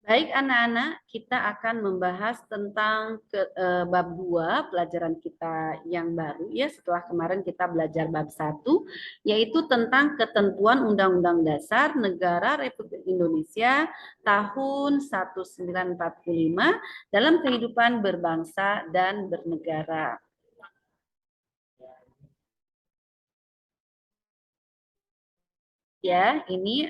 Baik anak-anak, kita akan membahas tentang bab 2 pelajaran kita yang baru ya setelah kemarin kita belajar bab 1 yaitu tentang ketentuan Undang-Undang Dasar Negara Republik Indonesia tahun 1945 dalam kehidupan berbangsa dan bernegara. Ya, ini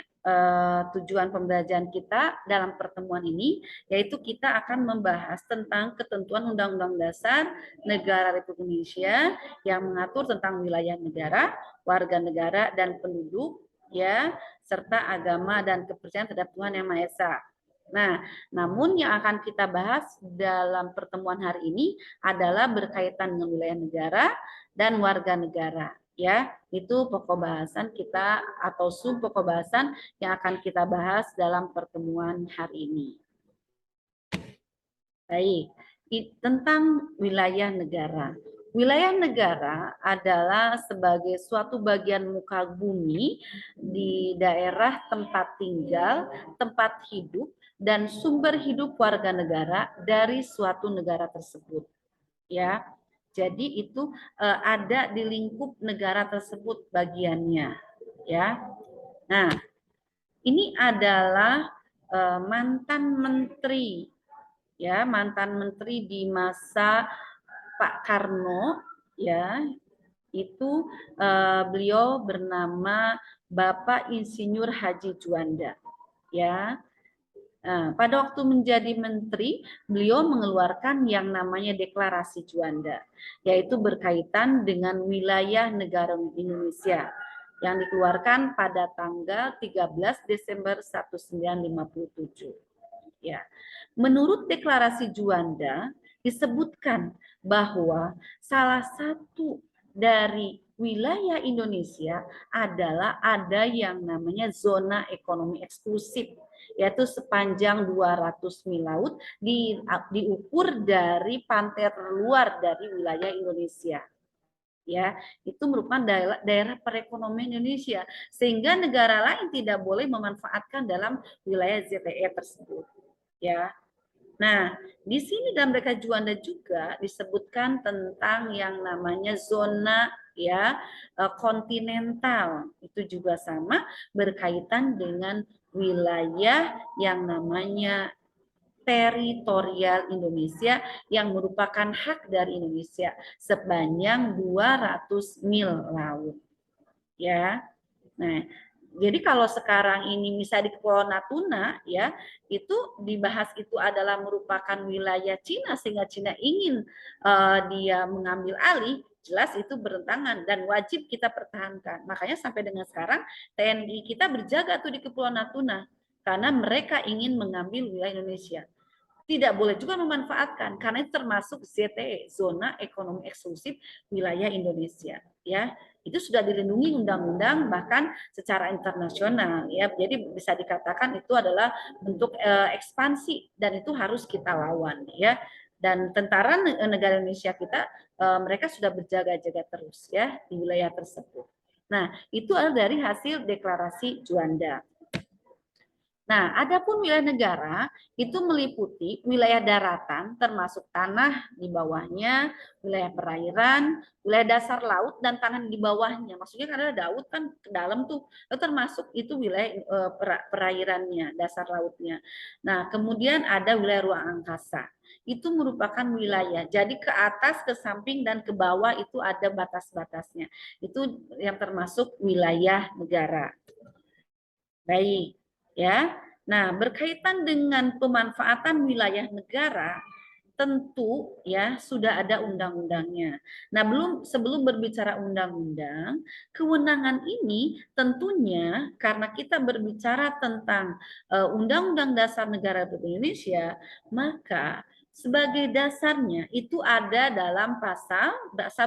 tujuan pembelajaran kita dalam pertemuan ini, yaitu kita akan membahas tentang ketentuan Undang-Undang Dasar Negara Republik Indonesia yang mengatur tentang wilayah negara, warga negara, dan penduduk, ya, serta agama dan kepercayaan terhadap Tuhan Yang Maha Esa. Nah, namun yang akan kita bahas dalam pertemuan hari ini adalah berkaitan dengan wilayah negara dan warga negara. Ya, itu pokok bahasan kita atau sub pokok bahasan yang akan kita bahas dalam pertemuan hari ini. Baik, tentang wilayah negara. Wilayah negara adalah sebagai suatu bagian muka bumi di daerah tempat tinggal, tempat hidup, dan sumber hidup warga negara dari suatu negara tersebut. Ya, jadi itu ada di lingkup negara tersebut bagiannya, ya. Nah, ini adalah mantan menteri, ya, mantan menteri di masa Pak Karno, ya, itu beliau bernama Bapak Insinyur Haji Juanda, ya. Nah, pada waktu menjadi menteri, beliau mengeluarkan yang namanya Deklarasi Juanda, yaitu berkaitan dengan wilayah negara Indonesia yang dikeluarkan pada tanggal 13 Desember 1957. Ya. Menurut Deklarasi Juanda disebutkan bahwa salah satu dari wilayah Indonesia adalah ada yang namanya zona ekonomi eksklusif, yaitu sepanjang 200 mil laut diukur dari pantai terluar dari wilayah Indonesia. Ya, itu merupakan daerah perekonomian Indonesia sehingga negara lain tidak boleh memanfaatkan dalam wilayah ZTE tersebut. Ya. Nah, di sini dalam Deklarasi Juanda juga disebutkan tentang yang namanya zona ya kontinental. Itu juga sama berkaitan dengan wilayah yang namanya teritorial Indonesia yang merupakan hak dari Indonesia sepanjang 200 mil laut. Ya. Nah, jadi kalau sekarang ini misalnya di Kepulauan Natuna ya, itu dibahas itu adalah merupakan wilayah Cina sehingga Cina ingin dia mengambil alih, jelas itu bertentangan dan wajib kita pertahankan. Makanya sampai dengan sekarang TNI kita berjaga tuh di Kepulauan Natuna karena mereka ingin mengambil wilayah Indonesia. Tidak boleh juga memanfaatkan karena itu termasuk ZTE, zona ekonomi eksklusif wilayah Indonesia, ya. Itu sudah dilindungi undang-undang bahkan secara internasional, ya. Jadi bisa dikatakan itu adalah bentuk ekspansi dan itu harus kita lawan, ya. Dan tentara negara Indonesia kita mereka sudah berjaga-jaga terus ya di wilayah tersebut. Nah, itu adalah dari hasil Deklarasi Juanda. Nah, adapun wilayah negara itu meliputi wilayah daratan termasuk tanah di bawahnya, wilayah perairan, wilayah dasar laut dan tanah di bawahnya. Maksudnya karena laut kan ke dalam tuh, itu termasuk itu wilayah perairannya, dasar lautnya. Nah, kemudian ada wilayah ruang angkasa. Itu merupakan wilayah. Jadi ke atas, ke samping dan ke bawah itu ada batas-batasnya. Itu yang termasuk wilayah negara. Baik, ya. Nah, berkaitan dengan pemanfaatan wilayah negara, tentu ya sudah ada undang-undangnya. Nah, sebelum berbicara undang-undang, kewenangan ini tentunya karena kita berbicara tentang Undang-Undang Dasar Negara Republik Indonesia, maka sebagai dasarnya itu ada dalam pasal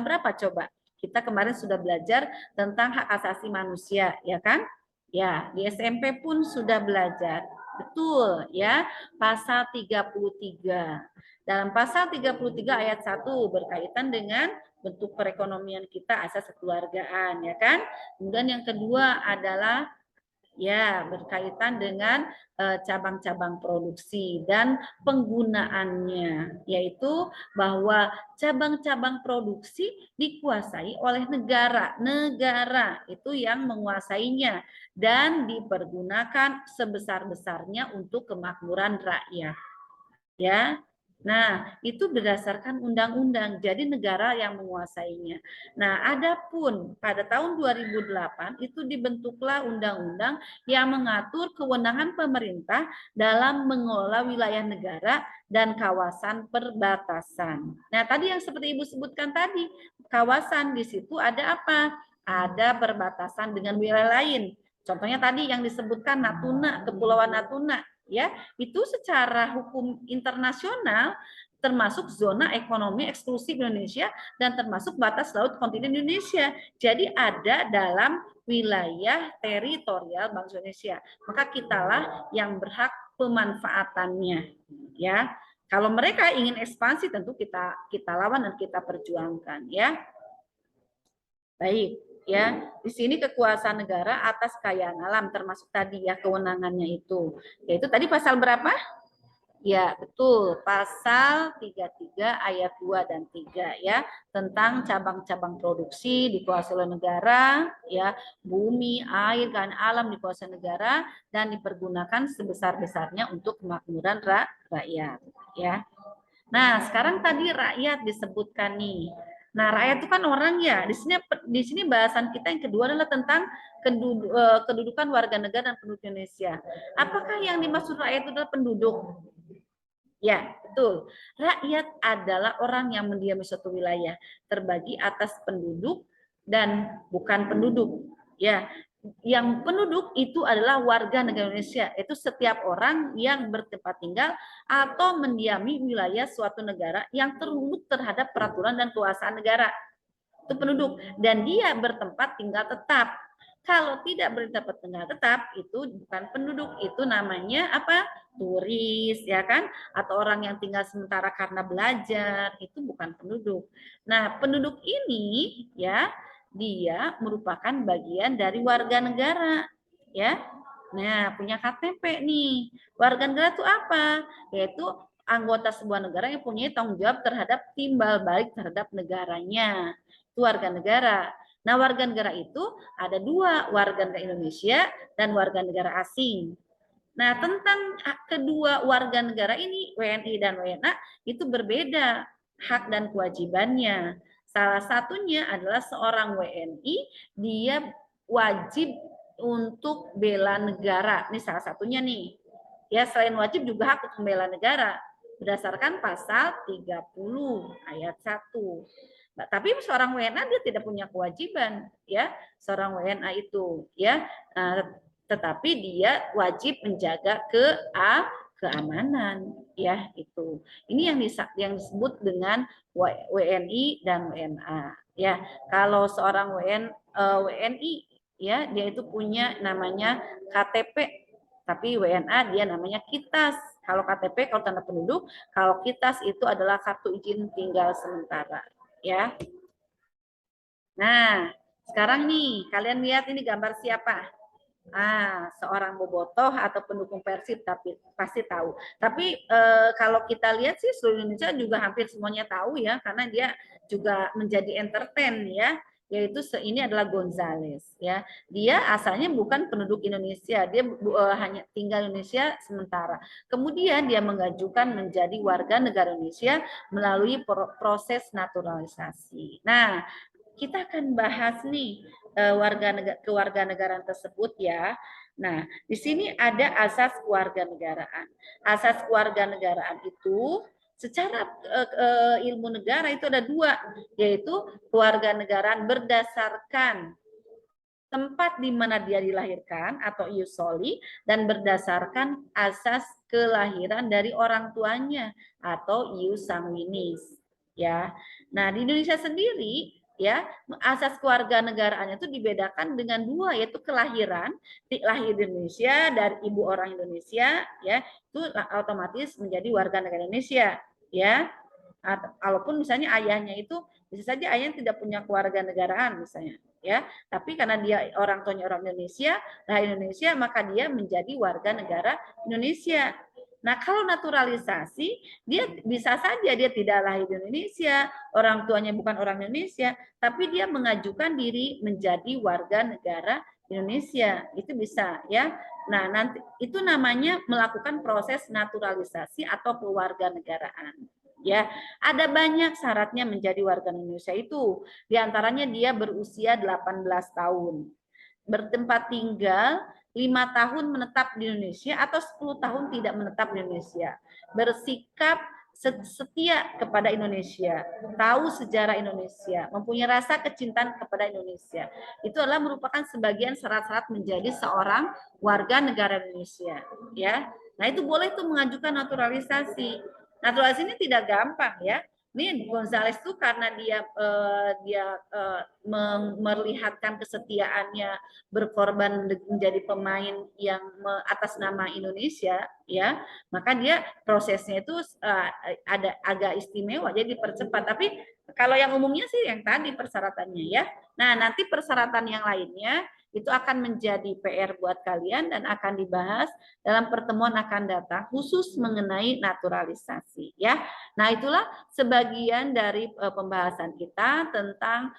berapa coba? Kita kemarin sudah belajar tentang hak asasi manusia, ya kan? Ya, di SMP pun sudah belajar. Betul, ya. Pasal 33. Dalam pasal 33 ayat 1 berkaitan dengan bentuk perekonomian kita, asas kekeluargaan, ya kan? Kemudian yang kedua adalah Ya, berkaitan dengan cabang-cabang produksi dan penggunaannya, yaitu bahwa cabang-cabang produksi dikuasai oleh negara. Negara itu yang menguasainya dan dipergunakan sebesar-besarnya untuk kemakmuran rakyat. Ya. Nah, itu berdasarkan undang-undang. Jadi negara yang menguasainya. Nah, adapun pada tahun 2008 itu dibentuklah undang-undang yang mengatur kewenangan pemerintah dalam mengelola wilayah negara dan kawasan perbatasan. Nah, tadi yang seperti Ibu sebutkan tadi, kawasan di situ ada apa? Ada perbatasan dengan wilayah lain. Contohnya tadi yang disebutkan Natuna, Kepulauan Natuna, ya, itu secara hukum internasional termasuk zona ekonomi eksklusif Indonesia dan termasuk batas laut kontinen Indonesia. Jadi ada dalam wilayah teritorial bangsa Indonesia. Maka kitalah yang berhak pemanfaatannya, ya. Kalau mereka ingin ekspansi tentu kita lawan dan kita perjuangkan, ya. Baik, ya. Di sini kekuasaan negara atas kekayaan alam termasuk tadi ya kewenangannya itu. Yaitu tadi pasal berapa? Ya, betul. Pasal 33 ayat 2 dan 3 ya, tentang cabang-cabang produksi dikuasai oleh negara, ya, bumi, air, dan alam dikuasai negara dan dipergunakan sebesar-besarnya untuk kemakmuran rakyat, ya. Nah, sekarang tadi rakyat disebutkan nih. Nah, rakyat itu kan orang ya. Di sini bahasan kita yang kedua adalah tentang kedudukan warga negara dan penduduk Indonesia. Apakah yang dimaksud rakyat itu adalah penduduk? Ya, betul. Rakyat adalah orang yang mendiami suatu wilayah, terbagi atas penduduk dan bukan penduduk. Ya, yang penduduk itu adalah warga negara Indonesia, itu setiap orang yang bertempat tinggal atau mendiami wilayah suatu negara yang tunduk terhadap peraturan dan kekuasaan negara. Itu penduduk dan dia bertempat tinggal tetap. Kalau tidak bertempat tinggal tetap itu bukan penduduk, itu namanya apa? Turis, ya kan? Atau orang yang tinggal sementara karena belajar, itu bukan penduduk. Nah, penduduk ini ya dia merupakan bagian dari warga negara, ya. Nah, punya KTP nih. Warga negara itu apa? Yaitu anggota sebuah negara yang punya tanggung jawab terhadap timbal balik terhadap negaranya. Itu warga negara. Nah, warga negara itu ada dua, warga negara Indonesia dan warga negara asing. Nah, tentang kedua warga negara ini, WNI dan WNA, itu berbeda hak dan kewajibannya. Salah satunya adalah seorang WNI, dia wajib untuk bela negara. Ini salah satunya nih. Ya, selain wajib juga hak untuk membela negara berdasarkan pasal 30 ayat 1. Nah, tapi seorang WNA dia tidak punya kewajiban, ya, seorang WNA itu, ya, tetapi dia wajib menjaga keamanan, ya itu. Ini yang disebut dengan WNI dan WNA, ya. Kalau seorang WNI, ya, dia itu punya namanya KTP, tapi WNA dia namanya KITAS. Kalau KTP kalau tanda penduduk, kalau KITAS itu adalah kartu izin tinggal sementara, ya. Nah, sekarang nih, kalian lihat ini gambar siapa? Seorang bobotoh atau pendukung Persib, tapi pasti tahu. Tapi kalau kita lihat sih seluruh Indonesia juga hampir semuanya tahu ya, karena dia juga menjadi entertain ya, yaitu ini adalah Gonzales ya. Dia asalnya bukan penduduk Indonesia, dia hanya tinggal Indonesia sementara. Kemudian dia mengajukan menjadi warga negara Indonesia melalui proses naturalisasi. Nah, kita akan bahas nih kewarganegaraan tersebut ya. Nah, di sini ada asas kewarganegaraan. Asas kewarganegaraan itu secara ilmu negara itu ada dua, yaitu kewarganegaraan berdasarkan tempat di mana dia dilahirkan atau ius soli dan berdasarkan asas kelahiran dari orang tuanya atau ius sanguinis ya. Nah, di Indonesia sendiri ya, asas kewarganegaraannya itu dibedakan dengan dua, yaitu kelahiran, lahir di Indonesia dari ibu orang Indonesia ya, itu otomatis menjadi warga negara Indonesia ya. Walaupun misalnya ayahnya itu Bisa saja ayahnya tidak punya kewarganegaraan misalnya, ya. Tapi karena dia orang tuanya orang Indonesia, Indonesia, maka dia menjadi warga negara Indonesia. Nah, kalau naturalisasi, dia bisa saja dia tidak lahir di Indonesia, orang tuanya bukan orang Indonesia, tapi dia mengajukan diri menjadi warga negara Indonesia. Itu bisa, ya. Nah, nanti itu namanya melakukan proses naturalisasi atau kewarganegaraan. Ya, ada banyak syaratnya menjadi warga Indonesia itu. Di antaranya dia berusia 18 tahun, bertempat tinggal 5 tahun menetap di Indonesia atau 10 tahun tidak menetap di Indonesia. Bersikap setia kepada Indonesia, tahu sejarah Indonesia, mempunyai rasa kecintaan kepada Indonesia. Itu adalah merupakan sebagian syarat-syarat menjadi seorang warga negara Indonesia, ya. Nah, itu boleh tuh mengajukan naturalisasi. Naturalisasi ini tidak gampang, ya. Ini Gonzales tuh karena dia melihatkan kesetiaannya, berkorban menjadi pemain yang atas nama Indonesia, ya, maka dia prosesnya itu ada agak istimewa, jadi dipercepat. Tapi kalau yang umumnya sih yang tadi persyaratannya, ya. Nah, nanti persyaratan yang lainnya itu akan menjadi PR buat kalian dan akan dibahas dalam pertemuan akan datang khusus mengenai naturalisasi, ya. Nah, itulah sebagian dari pembahasan kita tentang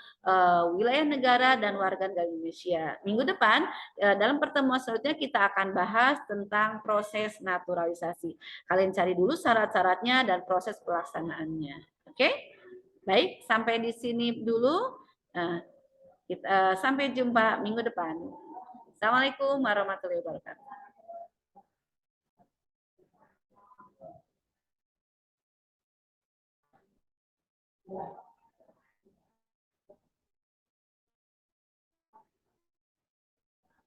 wilayah negara dan warga negara Indonesia. Minggu depan dalam pertemuan selanjutnya kita akan bahas tentang proses naturalisasi. Kalian cari dulu syarat-syaratnya dan proses pelaksanaannya. Oke? Baik, sampai di sini dulu. Sampai jumpa minggu depan. Assalamualaikum warahmatullahi wabarakatuh.